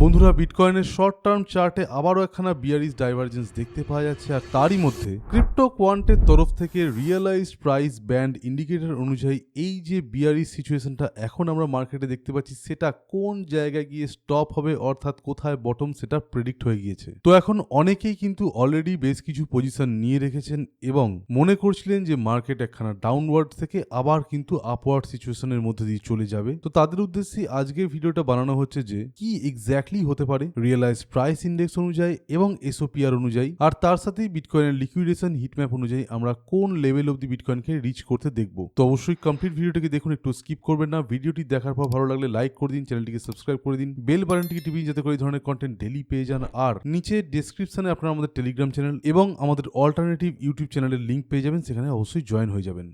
বন্ধুরা, বিটকয়েনের short term চার্টে আবারও একখানা বিয়ারিশ ডাইভারজেন্স দেখতে পাওয়া যাচ্ছে, আর তারই মধ্যে ক্রিপ্টো কোয়ান্টের তরফ থেকে রিয়েলাইজড প্রাইস ব্যান্ড ইন্ডিকেটর অনুযায়ী এই যে বিয়ারিশ সিচুয়েশনটা এখন আমরা মার্কেটে দেখতে পাচ্ছি, সেটা কোন জায়গায় গিয়ে স্টপ হবে, অর্থাৎ কোথায় বটম, সেটা প্রেডিক্ট হয়ে গিয়েছে। তো এখন অনেকেই কিন্তু অলরেডি বেশ কিছু পজিশন নিয়ে রেখেছেন এবং মনে করছিলেন যে মার্কেট একখানা ডাউনওয়ার্ড থেকে আবার কিন্তু আপওয়ার্ড সিচুয়েশনের মধ্যে দিয়ে চলে যাবে। তো তাদের উদ্দেশ্যে আজকের ভিডিওটা বানানো হচ্ছে যে কি এক্স্যাক্টলি হতে পারে রিয়েলাইজ প্রাইস ইন্ডেক্স অনুযায়ী এবং এসওপিআর অনুযায়ী, আর তার সাথেই বিটকয়েনের লিকুইডেশন হিটম্যাপ অনুযায়ী আমরা কোন লেভেল অব্দি বিটকয়েনকে রিচ করতে দেখব। তো অবশ্যই কমপ্লিট ভিডিওটিকে দেখুন, একটু স্কিপ করবেন না। ভিডিওটি দেখার পর ভালো লাগলে লাইক করে দিন, চ্যানেলটিকে সাবস্ক্রাইব করে দিন, বেল বাটনটিকে টিপিয়ে যাতে করে এই ধরনের কন্টেন্ট ডেলি পেয়ে যান। আর নিচে ডেসক্রিপশনে আপনারা আমাদের টেলিগ্রাম চ্যানেল এবং আমাদের অল্টারনেটিভ ইউটিউব চ্যানেলের লিঙ্ক পেয়ে যাবেন, সেখানে অবশ্যই জয়েন হয়ে যাবেন।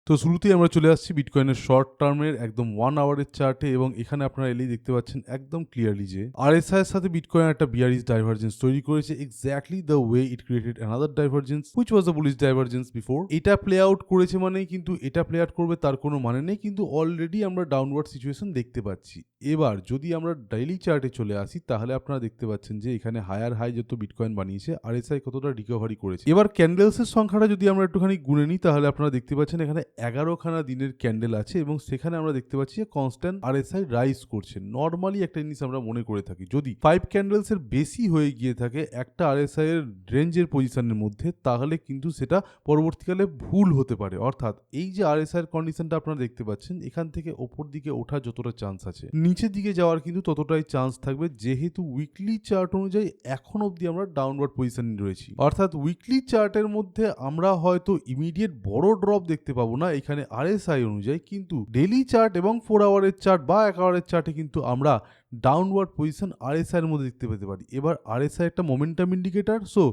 তো শুরুতেই আমরা চলে আসছি বিটকয়েনের শর্ট টার্মের একদম 1 আওয়ারের চার্টে, এবং এখানে আপনারা এলেই দেখতে পাচ্ছেন একদম ক্লিয়ারলি যে আরএসআই এর সাথে বিটকয়েন একটা বিয়ারিশ ডাইভারজেন্স তৈরি করেছে, exactly the way it created another divergence which was the bullish divergence before. এটা প্লে আউট করেছে মানেই কিন্তু এটা প্লে আউট করবে তার কোনো মানে নেই, কিন্তু অলরেডি আমরা ডাউনওয়ার্ড সিচুয়েশন দেখতে পাচ্ছি। এবার যদি আমরা ডেইলি চার্টে চলে আসি, তাহলে আপনারা দেখতে পাচ্ছেন যে এখানে হায়ার হাই যত বিটকয়েন বানিয়েছে, আরএসআই কতটা রিকভারি করেছে। এবার ক্যান্ডেলসের সংখ্যাটা যদি আমরা একটুখানি গুনে নিই, তাহলে আপনারা দেখতে পাচ্ছেন এখানে 11খানা দিনের ক্যান্ডেল আছে এবং সেখানে আমরা দেখতে পাচ্ছি যে কনস্ট্যান্ট আরএসআই রাইজ করছে। নর্মালি একটা জিনিস আমরা মনে করে থাকি, যদি 5 ক্যান্ডেলস এর বেশি হয়ে গিয়ে থাকে একটা আরএসআই এর রেঞ্জের পজিশনের মধ্যে, তাহলে কিন্তু সেটা পরবর্তীকালে ভুল হতে পারে। অর্থাৎ এই যে আরএসআই এর কন্ডিশনটা আপনারা দেখতে পাচ্ছেন, এখান থেকে ওপর দিকে ওঠার যতটা চান্স আছে, নিচের দিকে যাওয়ার কিন্তু ততটাই চান্স থাকবে, যেহেতু উইকলি চার্ট অনুযায়ী এখন অবধি আমরা ডাউনওয়ার্ড পজিশনে রয়েছি। অর্থাৎ উইকলি চার্টের মধ্যে আমরা হয়তো ইমিডিয়েট বড় ড্রপ দেখতে পাবো না এখানে আরএসআই অনুযায়ী, কিন্তু ডেইলি চার্ট এবং 4 আওয়ারের চার্ট বা 1 আওয়ারের চার্টে কিন্তু আমরা ডাউনওয়ার্ড পজিশন আরএসআই এর মধ্যে দেখতে পেতে পারি। এবার আরএসআই একটা মোমেন্টাম ইন্ডিকেটর, সো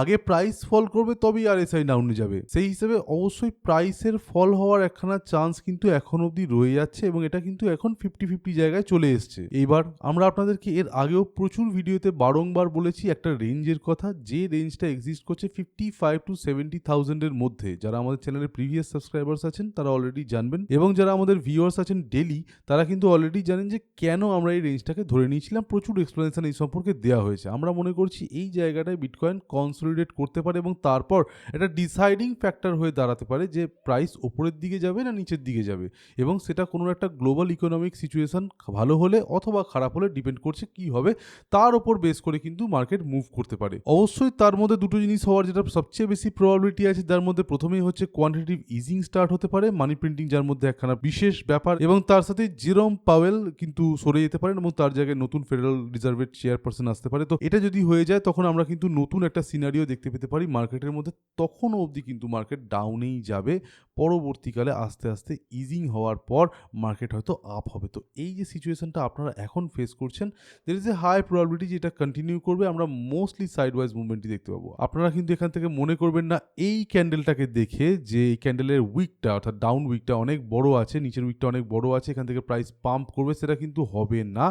আগে প্রাইস ফল করবে তবেই আরএসআই ডাউনে যাবে। সেই হিসেবে অবশ্যই প্রাইসের ফল হওয়ার একখানা চান্স কিন্তু এখন অবধি রয়ে যাচ্ছে, এবং এটা কিন্তু এখন 50-50 জায়গায় চলে এসছে। এইবার আমরা আপনাদেরকে এর আগেও প্রচুর ভিডিওতে বারংবার বলেছি একটা রেঞ্জের কথা, যে রেঞ্জটা এক্সিস্ট করছে 55 to 70,000 এর মধ্যে। যারা আমাদের চ্যানেলের প্রিভিয়াস সাবস্ক্রাইবার্স আছেন তারা অলরেডি জানবেন, এবং যারা আমাদের ভিউয়ার্স আছেন ডেলি, তারা কিন্তু অলরেডি জানেন যে কেন আমরা এই রেঞ্জটাকে ধরে নিয়েছিলাম। প্রচুর এক্সপ্লেনেশন এই সম্পর্কে দেওয়া হয়েছে। আমরা মনে করছি এই জায়গাটায় বিটকয়েন কনসলিডেট করতে পারে এবং তারপর একটা ডিসাইডিং ফ্যাক্টর হয়ে দাঁড়াতে পারে যে প্রাইস ওপরের দিকে যাবে না নিচের দিকে যাবে, এবং সেটা কোনো একটা গ্লোবাল ইকোনমিক সিচুয়েশন ভালো হলে অথবা খারাপ হলে ডিপেন্ড করছে কি হবে, তার উপর বেস করে কিন্তু মার্কেট মুভ করতে পারে। অবশ্যই তার মধ্যে দুটো জিনিস হওয়ার যেটা সবচেয়ে বেশি প্রবাবিলিটি আছে, যার মধ্যে প্রথমেই হচ্ছে কোয়ান্টিটেটিভ ইজিং স্টার্ট হতে পারে, মানি প্রিন্টিং যার মধ্যে একখানা বিশেষ ব্যাপার, এবং তার সাথে জেরোম পাওয়েল কিন্তু সরে যেতে পারেন এবং তার জায়গায় নতুন ফেডারেল রিজার্ভের চেয়ারপারসন আসতে পারে। তো এটা যদি হয়ে যায়, তখন আমরা কিন্তু নতুন একটা সিনারিও দেখতে পেতে পারি মার্কেটের মধ্যে। তখনও অবধি কিন্তু মার্কেট ডাউনেই যাবে, পরবর্তীকালে আস্তে আস্তে ইজিং হওয়ার পর মার্কেট হয়তো আপ হবে। তো এই যে সিচুয়েশনটা আপনারা এখন ফেস করছেন, there is a high probability যে এটা কন্টিনিউ করবে, আমরা মোস্টলি সাইডওয়াইজ মুভমেন্টই দেখতে পাবো। আপনারা কিন্তু এখান থেকে মনে করবেন না এই ক্যান্ডেলটাকে দেখে যে এই ক্যান্ডেলের উইকটা অর্থাৎ ডাউন উইকটা অনেক বড় আছে, নিচের উইকটা অনেক বড় আছে, এখান থেকে প্রাইস পাম্প করবে, সেটা কিন্তু হবে না।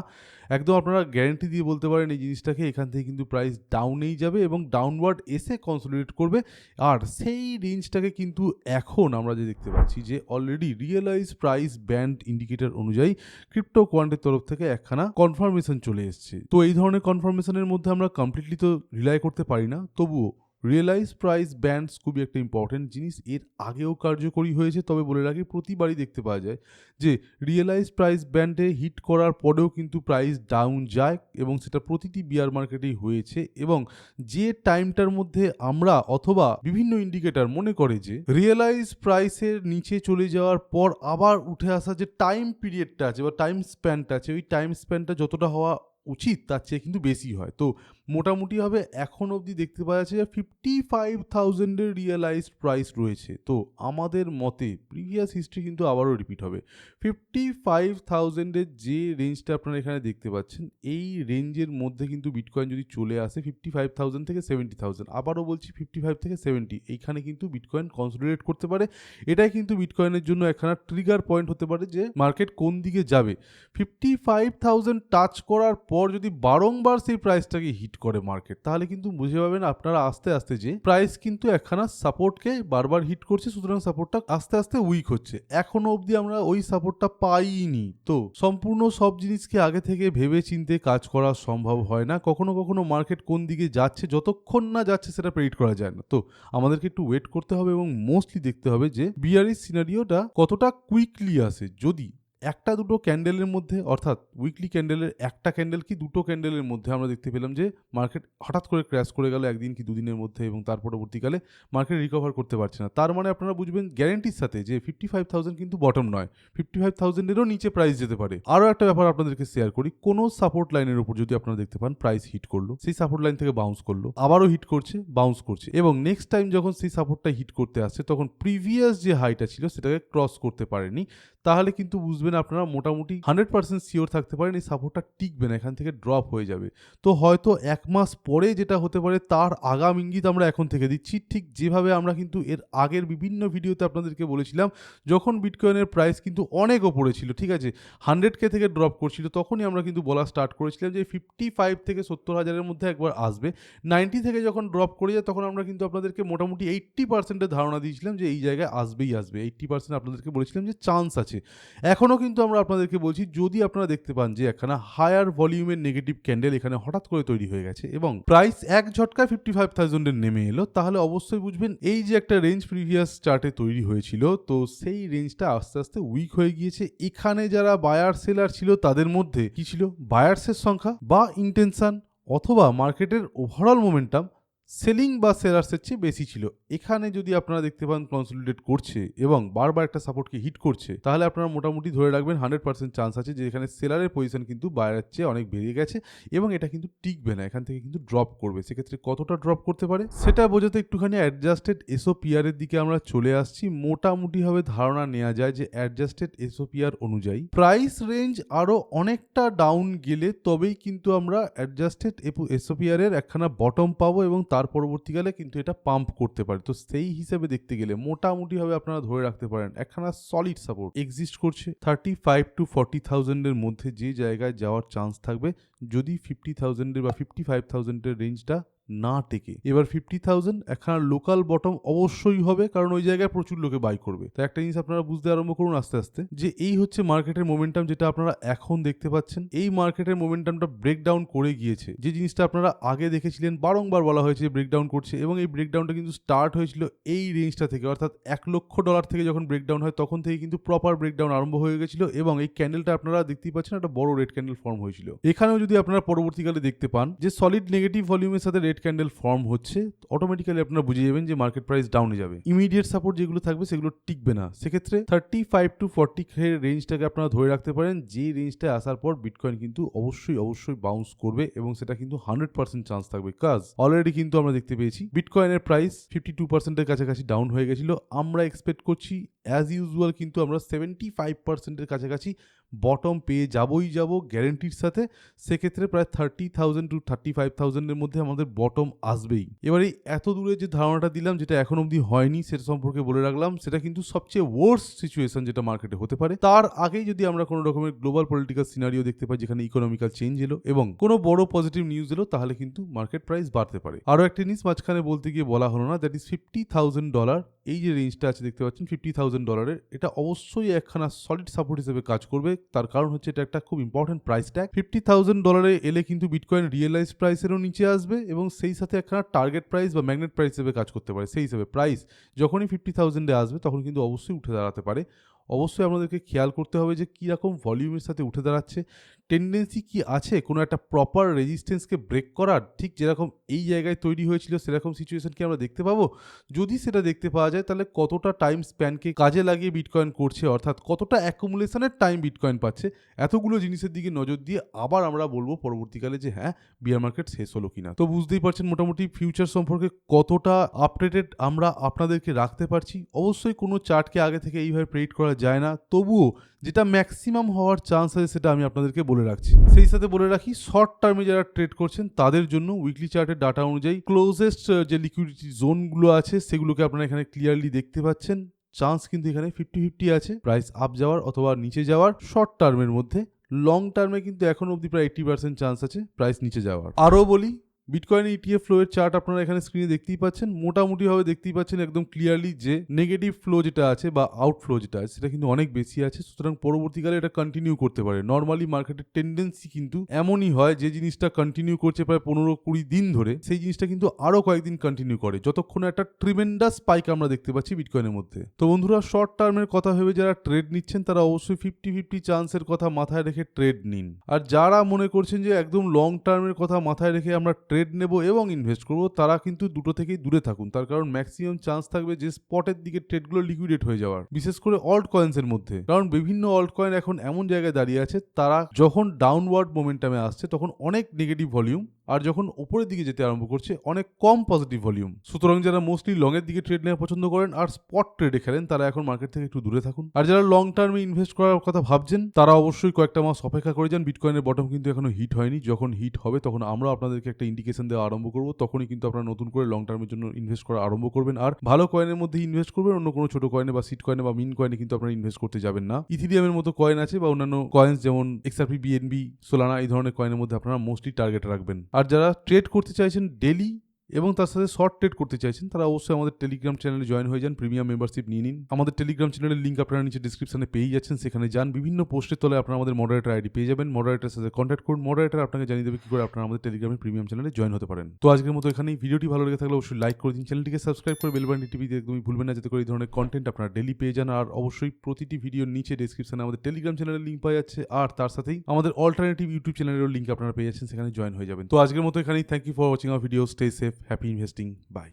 একদম আপনারা গ্যারান্টি দিয়ে বলতে পারেন এই জিনিসটাকে, এখান থেকে কিন্তু প্রাইস ডাউনেই যাবে এবং ডাউনওয়ার্ড এসে কনসলিডেট করবে। আর সেই রেঞ্জটাকে কিন্তু এখন আমরা যে দেখতে পাচ্ছি যে already realise price band indicator অনুযায়ী ক্রিপ্টো কোয়ান্টের তরফ থেকে একখানা কনফার্মেশন চলে এসছে। তো এই ধরনের কনফার্মেশনের মধ্যে আমরা কমপ্লিটলি তো রিলাই করতে পারি না, তবুও রিয়েলাইজ প্রাইস ব্যান্ডস খুবই একটা ইম্পর্টেন্ট জিনিস। এর আগেও কার্যকরী হয়েছে, তবে বলে রাখি প্রতিবারই দেখতে পাওয়া যায় যে রিয়েলাইজ প্রাইস ব্যান্ডে হিট করার পরেও কিন্তু প্রাইস ডাউন যায়, এবং সেটা প্রতিটি বিয়ার মার্কেটেই হয়েছে। এবং যে টাইমটার মধ্যে আমরা অথবা বিভিন্ন ইন্ডিকেটর মনে করে যে রিয়েলাইজ প্রাইসের নিচে চলে যাওয়ার পর আবার উঠে আসা যে টাইম পিরিয়ডটা আছে বা টাইম স্প্যানটা আছে, ওই টাইম স্প্যানটা যতটা হওয়া উচিত তার চেয়ে কিন্তু বেশি হয়। তো মোটামুটিভাবে এখন অবধি দেখতে পাওয়া যাচ্ছে যে 55,000 এর রিয়েলাইজড প্রাইস রয়েছে। তো আমাদের মতে প্রিভিয়াস হিস্ট্রি কিন্তু আবারও রিপিট হবে। 55,000 এর যে রেঞ্জটা আপনারা এখানে দেখতে পাচ্ছেন, এই রেঞ্জের মধ্যে কিন্তু বিটকয়েন যদি চলে আসে 55,000 থেকে 70,000, আবারও বলছি 55 থেকে 70, এইখানে কিন্তু বিটকয়েন কনসলিডেট করতে পারে। এটাই কিন্তু বিটকয়েনের জন্য একখানা ট্রিগার পয়েন্ট হতে পারে যে মার্কেট কোন দিকে যাবে। 55,000 টাচ করার পর যদি বারংবার সেই প্রাইসটাকে হিট করে মার্কেট, তাহলে কিন্তু বুঝে পাবেন আপনারা আস্তে আস্তে যে প্রাইস কিন্তু একখানা সাপোর্টকে বারবার হিট করছে, সুতরাং সাপোর্টটা আস্তে আস্তে উইক হচ্ছে। এখনো অবধি আমরা ওই সাপোর্টটা পাইনি। তো সম্পূর্ণ সব জিনিসকে আগে থেকে ভেবে চিন্তে কাজ করা সম্ভব হয় না। কখনো কখনো মার্কেট কোন দিকে যাচ্ছে, যতক্ষণ না যাচ্ছে সেটা প্রেডিক্ট করা যায় না। তো আমাদেরকে একটু ওয়েট করতে হবে এবং মোস্টলি দেখতে হবে যে বিয়ারিশ সিনারিওটা কতটা কুইকলি আসে। যদি একটা দুটো ক্যান্ডেলের মধ্যে, অর্থাৎ উইকলি ক্যান্ডেলের একটা ক্যান্ডেল কি দুটো ক্যান্ডেলের মধ্যে আমরা দেখতে পেলাম যে মার্কেট হঠাৎ করে ক্র্যাশ করে গেল একদিন কি দুদিনের মধ্যে এবং তার পরবর্তীকালে মার্কেট রিকভার করতে পারছে না, তার মানে আপনারা বুঝবেন গ্যারেন্টির সাথে যে 55,000 কিন্তু বটম নয়, 55,000-এরও নিচে প্রাইস যেতে পারে। আরও একটা ব্যাপার আপনাদেরকে শেয়ার করি, কোনো সাপোর্ট লাইনের উপর যদি আপনারা দেখতে পান প্রাইস হিট করলো, সেই সাপোর্ট লাইন থেকে বাউন্স করলো, আবারও হিট করছে, বাউন্স করছে, এবং নেক্সট টাইম যখন সেই সাপোর্টটা হিট করতে আসছে তখন প্রিভিয়াস যে হাইটা ছিল সেটাকে ক্রস করতে পারেনি, তাহলে কিন্তু বুঝবেন আপনারা মোটামুটি 100% শিওর থাকতে পারেন এই সাপোর্টটা টিকবে না, এখান থেকে ড্রপ হয়ে যাবে। তো হয়তো এক মাস পরে যেটা হতে পারে তার আগাম ইঙ্গিত আমরা এখন থেকে দিচ্ছি, ঠিক যেভাবে আমরা কিন্তু এর আগের বিভিন্ন ভিডিওতে আপনাদেরকে বলেছিলাম যখন বিটকয়েনের প্রাইস কিন্তু অনেক ওপরে ছিল, ঠিক আছে, 100K থেকে ড্রপ করছিল, তখনই আমরা কিন্তু বলা স্টার্ট করেছিলাম যে 55 থেকে 70,000-এর মধ্যে একবার আসবে। 90 থেকে যখন ড্রপ করে যায় তখন আমরা কিন্তু আপনাদেরকে মোটামুটি 80%-এর ধারণা দিয়েছিলাম যে এই জায়গায় আসবেই আসবে, 80% আপনাদেরকে বলেছিলাম যে চান্স আছে। এখনও কিন্তু আমরা আপনাদেরকে বলছি যদি আপনারা দেখতে পান যে একখানা হায়ার ভলিউমের নেগেটিভ ক্যান্ডেল এখানে হঠাৎ করে তৈরি হয়ে গেছে এবং প্রাইস এক ঝটকায় 55,000-এর নেমে এলো, তাহলে অবশ্যই বুঝবেন এই যে একটা রেঞ্জ প্রিভিয়াস চার্টে তৈরি হয়েছিল, তো সেই রেঞ্জটা আস্তে আস্তে উইক হয়ে গিয়েছে। এখানে যারা বায়ার সেলার ছিল তাদের মধ্যে কি ছিল, বায়ার্সের সংখ্যা বা ইন্টেনশন অথবা মার্কেটের ওভারঅল মোমেন্টাম সেলিং বা সেলার্সের চেয়ে বেশি ছিল। এখানে যদি আপনারা দেখতে পান কনসলিডেট করছে এবং বারবার একটা সাপোর্টকে হিট করছে, তাহলে আপনারা মোটামুটি ধরে রাখবেন 100% চান্স আছে যে এখানে সেলারের পজিশন কিন্তু বায়ারের চেয়ে অনেক বেড়ে গেছে এবং এটা কিন্তু টিকবে না, এখান থেকে কিন্তু ড্রপ করবে। সেক্ষেত্রে কতটা ড্রপ করতে পারে সেটা বোঝাতে একটুখানি অ্যাডজাস্টেড এসওপিআর এর দিকে আমরা চলে আসছি। মোটামুটিভাবে ধারণা নেওয়া যায় যে অ্যাডজাস্টেড এসওপিআর অনুযায়ী প্রাইস রেঞ্জ আরও অনেকটা ডাউন গেলে তবেই কিন্তু আমরা অ্যাডজাস্টেড এসওপিআর এর একখানা বটম পাবো এবং তার পরবর্তীকালে কিন্তু এটা পাম্প করতে পারে। তো সেই হিসেবে দেখতে গেলে মোটামুটিভাবে আপনারা ধরে রাখতে পারেন একখানা সলিড সাপোর্ট এক্সিস্ট করছে 35 to 40,000-এর মধ্যে, যে জায়গায় যাওয়ার চান্স থাকবে যদি 50,000-এর বা 55,000-এর রেঞ্জটা না টেকে। এবার 50,000 একখানা লোকাল বটম অবশ্যই হবে, কারণ ওই জায়গায় প্রচুর লোকে বাই করবে। তো একটা জিনিস আপনারা বুঝতে আরম্ভ করুন আস্তে আস্তে যে এই হচ্ছে মার্কেটের মোমেন্টাম যেটা আপনারা এখন দেখতে পাচ্ছেন। এই মার্কেটের মোমেন্টামটা ব্রেকডাউন করে গিয়েছে, যে জিনিসটা আপনারা আগে দেখেছিলেন বারংবার বলা হয়েছে ব্রেকডাউন করছে, এবং এই ব্রেকডাউনটা কিন্তু স্টার্ট হয়েছিল এই রেঞ্জটা থেকে, অর্থাৎ $1,00,000 থেকে যখন ব্রেকডাউন হয় তখন থেকে কিন্তু প্রপার ব্রেকডাউন আরম্ভ হয়ে গেছিল এবং এই ক্যান্ডেলটা আপনারা দেখতেই পাচ্ছেন একটা বড় রেড ক্যান্ডেল ফর্ম হয়েছিল। এখানেও যদি আপনারা পরবর্তীকালে দেখতে পান যে সলিড নেগেটিভ ভলিউমের সাথে রেড ক্যান্ডেল ফর্ম হচ্ছে, অটোমেটিক্যালি আপনারা বুঝে যাবেন যে মার্কেট প্রাইস ডাউনে যাবে। ইমিডিয়েট সাপোর্ট যেগুলো থাকবে সেগুলো টিকবে না। সেক্ষেত্রে 35 to 40K রেঞ্জটাকে আপনারা ধরে রাখতে পারেন, যে রেঞ্জটা আসার পর বিটকয়েন কিন্তু অবশ্যই বাউন্স করবে এবং সেটা কিন্তু 100% চান্স থাকবে। কাজ অলরেডি কিন্তু আমরা দেখতে পেয়েছি বিটকয়েনের প্রাইস 52%-এর কাছাকাছি ডাউন হয়ে গেছিল। আমরা এক্সপেক্ট করছি অ্যাজ ইউজুয়াল কিন্তু আমরা 75%-এর কাছাকাছি বটম পেয়ে যাবই যাব গ্যারেন্টির সাথে। সেক্ষেত্রে প্রায় 30,000 to 35,000-এর মধ্যে আমাদের বটম আসবেই। এবার এই এত দূরে যে ধারণাটা দিলাম যেটা এখন অবধি হয়নি সেটা সম্পর্কে বলে রাখলাম, সেটা কিন্তু সবচেয়ে ওয়ার্স সিচুয়েশন যেটা মার্কেটে হতে পারে। তার আগেই যদি আমরা কোনো রকমের গ্লোবাল পলিটিক্যাল সিনারিও দেখতে পাই যেখানে ইকোনমিক্যাল চেঞ্জ এলো এবং কোনো বড় পজিটিভ নিউজ এলো, তাহলে কিন্তু মার্কেট প্রাইস বাড়তে পারে। আরও একটা জিনিস মাঝখানে বলতে গিয়ে বলা হলো না, দ্যাট ইজ $50,000। এই যে রেঞ্জটা আছে দেখতে পাচ্ছেন $50,000, এটা অবশ্যই একখানা সলিড সাপোর্ট হিসেবে কাজ করবে। তার কারণ হচ্ছে এটা একটা খুব ইম্পর্টেন্ট প্রাইস ট্যাগ। $50,000 এলে কিন্তু বিটকয়েন রিয়েলাইজ প্রাইসেরও নিচে আসবে এবং সেই সাথে একখানা টার্গেট প্রাইস বা ম্যাগনেট প্রাইস হিসেবে কাজ করতে পারে। সেই হিসেবে প্রাইস যখনই 50,000-এ আসবে তখন কিন্তু অবশ্যই উঠে দাঁড়াতে পারে। অবশ্যই আমাদেরকে খেয়াল করতে হবে যে কীরকম ভলিউমের সাথে উঠে দাঁড়াচ্ছে, টেন্ডেন্সি কি আছে কোনো একটা প্রপার রেজিস্ট্যান্সকে ব্রেক করার, ঠিক যেরকম এই জায়গায় তৈরি হয়েছিল সেরকম সিচুয়েশন কি আমরা দেখতে পাবো। যদি সেটা দেখতে পাওয়া যায় তাহলে কতটা টাইম স্প্যানকে কাজে লাগিয়ে বিটকয়েন করছে, অর্থাৎ কতটা অ্যাকুমুলেশনের টাইম বিটকয়েন পাচ্ছে, এতগুলো জিনিসের দিকে নজর দিয়ে আবার আমরা বলবো পরবর্তীকালে যে হ্যাঁ বিয়ার মার্কেট শেষ হলো কিনা। তো বুঝতেই পারছেন মোটামুটি ফিউচার সম্পর্কে কতটা আপডেটেড আমরা আপনাদেরকে রাখতে পারছি। অবশ্যই কোনো চার্টকে আগে থেকে এইভাবে প্রেডিক্ট করা যায় না, তবুও যেটা ম্যাক্সিমাম হওয়ার চান্স আছে সেটা আমি আপনাদেরকে বলে রাখছি। সেই সাথে বলে রাখি শর্ট টার্মে যারা ট্রেড করছেন তাদের জন্য উইকলি চার্টের ডাটা অনুযায়ী ক্লোজেস্ট যে লিকুইডিটি জোনগুলো আছে সেগুলোকে আপনারা এখানে ক্লিয়ারলি দেখতে পাচ্ছেন। চান্স কিন্তু এখানে 50-50 আছে প্রাইস আপ যাওয়ার অথবা নিচে যাওয়ার শর্ট টার্মের মধ্যে। লং টার্মে কিন্তু এখন অবধি প্রায় 80% চান্স আছে প্রাইস নিচে যাওয়ার। আরও বলি বিটকয়েন ইটিএফ ফ্লো এর চার্ট আপনারা এখানে স্ক্রিনে দেখতেই পাচ্ছেন, মোটামুটি ভাবে দেখতেই পাচ্ছেন একদম ক্লিয়ারলি যে নেগেটিভ ফ্লো যেটা আছে বা আউটফ্লো যেটা আছে সেটা কিন্তু অনেক বেশি আছে। সুতরাং পরবর্তীকালে এটা কন্টিনিউ করতে পারে। নর্মালি মার্কেটের টেন্ডেন্সি কিন্তু এমনই হয় যে জিনিসটা কন্টিনিউ করছে প্রায় 15-20 দিন ধরে, সেই জিনিসটা কিন্তু আরো কয়েকদিন কন্টিনিউ করে যতক্ষণ একটা ট্রিমেন্ডাস স্পাইক আমরা দেখতে পাচ্ছি বিটকয়েনের মধ্যে। তো বন্ধুরা, শর্ট টার্মের কথা ভেবে যারা ট্রেড নিচ্ছেন তারা অবশ্যই 50-50 চান্সের কথা মাথায় রেখে ট্রেড নিন। আর যারা মনে করছেন যে একদম লং টার্মের কথা মাথায় রেখে আমরা ট্রেড নেব এবং ইনভেস্ট করব, তারা কিন্তু দুটো থেকেই দূরে থাকুন। তার কারণ ম্যাক্সিমাম চান্স থাকবে যে স্পটের দিকে ট্রেডগুলো লিকুইডেট হয়ে যাওয়ার, বিশেষ করে অল্ট কয়েন্সের মধ্যে। কারণ বিভিন্ন অল্ট কয়েন এখন এমন জায়গায় দাঁড়িয়ে আছে, তারা যখন ডাউনওয়ার্ড মোমেন্টামে আসছে তখন অনেক নেগেটিভ ভলিউম, আর যখন উপরের দিকে যেতে আরম্ভ করছে অনেক কম পজিটিভ ভলিউম। সুতরাং যারা মোস্টলি লং এর দিকে ট্রেড নেওয়া পছন্দ করেন আর স্পট ট্রেডে খেলেন, তারা এখন মার্কেট থেকে একটু দূরে থাকুন। আর যারা লং টার্মে ইনভেস্ট করার কথা ভাবছেন, তারা অবশ্যই কয়েকটা মাস অপেক্ষা করে যান। বিটকয়েনের বটম কিন্তু এখনো হিট হয়নি। যখন হিট হবে তখন আমরা আপনাদেরকে একটা ইন্ডিকেশন দেওয়া আরম্ভ করবো, তখনই কিন্তু আপনারা নতুন করে লং টার্মের জন্য ইনভেস্ট করা আরম্ভ করবেন। আর ভালো কয়েনের মধ্যে ইনভেস্ট করবেন, অন্য কোনো ছোট কয়েনে বা সিট কয়েনে বা মিন কয়েনে কিন্তু আপনারা ইনভেস্ট করতে যাবেন না। ইথিরিয়ামের মতো কয়েন আছে বা অন্যান্য কয়েন্স যেমন XRP, BNB, সোলানা, এই ধরনের কয়েনের মধ্যে আপনারা মোস্টলি টার্গেট রাখবেন। আর যারা ট্রেড করতে চাইছেন ডেলি এবং তার সাথে শর্ট ট্রেড করতে চাইছেন, তারা অবশ্যই আমাদের টেলিগ্রাম চ্যানেলে জয়েন হয়ে যান, প্রিমিয়াম মেম্বারশিপ নিয়ে নিন। আমাদের টেলিগ্রাম চ্যানেলের লিঙ্ক আপনারা নিচে ডিসক্রিপশনে পেয়ে যাচ্ছেন, সেখানে যান। বিভিন্ন পোস্টের তলে আপনারা আমাদের মডারেটর আইডি পেয়ে যাবেন। মডারেটরের সাথে কন্ট্যাক্ট করুন, মডারেটর আপনাকে জানিয়ে দেবে কি করে আপনারা আমাদের টেলিগ্রামের প্রিমিয়াম চ্যানেলে জয়েন হতে পারেন। তো আজকের মতো এখানেই। ভিডিওটি ভালো লেগে থাকলে অবশ্যই লাইক করে দিন, চ্যানেলটিকে সাবস্ক্রাইব করে বেল বাটনটি টিপে একদমই ভুলবেন না, যাতে করে এই ধরনের কন্টেন্ট আপনারা ডেলি পেয়ে যান। আর অবশ্যই প্রতিটি ভিডিওর নিচে ডিসক্রিপশনে আমাদের টেলিগ্রাম চ্যানেলের লিঙ্ক পাওয়া যাচ্ছে, আর তার সাথেই আমাদের অল্টারনেটিভ ইউটিউব চ্যানেলেরও লিঙ্ক আপনারা পেয়ে যাচ্ছেন, সেখানে জয়েন হয়ে যাবেন। তো আজকের মতো এখানেই। Thank you for watching our video. Stay safe, happy investing, by.